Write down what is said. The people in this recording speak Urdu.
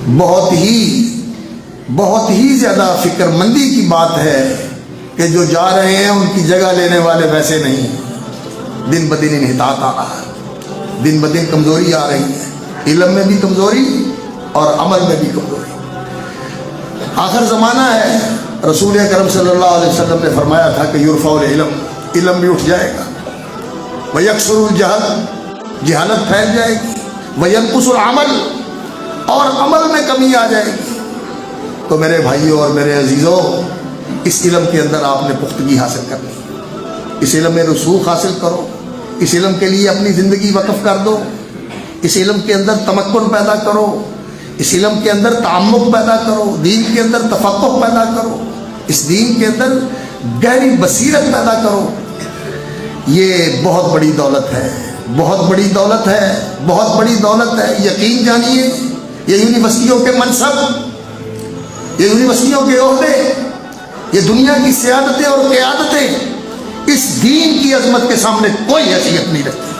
بہت ہی زیادہ فکر مندی کی بات ہے کہ جو جا رہے ہیں ان کی جگہ لینے والے ویسے نہیں. دن بدن انحطاط آ رہا ہے، دن بدن کمزوری آ رہی ہے، علم میں بھی کمزوری اور عمل میں بھی کمزوری. آخر زمانہ ہے، رسول اکرم صلی اللہ علیہ وسلم نے فرمایا تھا کہ یرفع العلم، علم بھی اٹھ جائے گا، ویکثر الجہل، جہالت پھیل جائے گی، وینقص العمل، اور عمل میں کمی آ جائے گی. تو میرے بھائیوں اور میرے عزیزوں، اس علم کے اندر آپ نے پختگی حاصل کرنی، اس علم میں رسوخ حاصل کرو، اس علم کے لیے اپنی زندگی وقف کر دو، اس علم کے اندر تمکن پیدا کرو، اس علم کے اندر تعمق پیدا کرو، دین کے اندر تفقہ پیدا کرو، اس دین کے اندر گہری بصیرت پیدا کرو. یہ بہت بڑی دولت ہے، بہت بڑی دولت ہے، بہت بڑی دولت ہے. یقین جانیے، یہ یونیورسٹیوں کے منصب، یہ یونیورسٹیوں کے عہدے، یہ دنیا کی سیادتیں اور قیادتیں اس دین کی عظمت کے سامنے کوئی حیثیت نہیں رکھتی.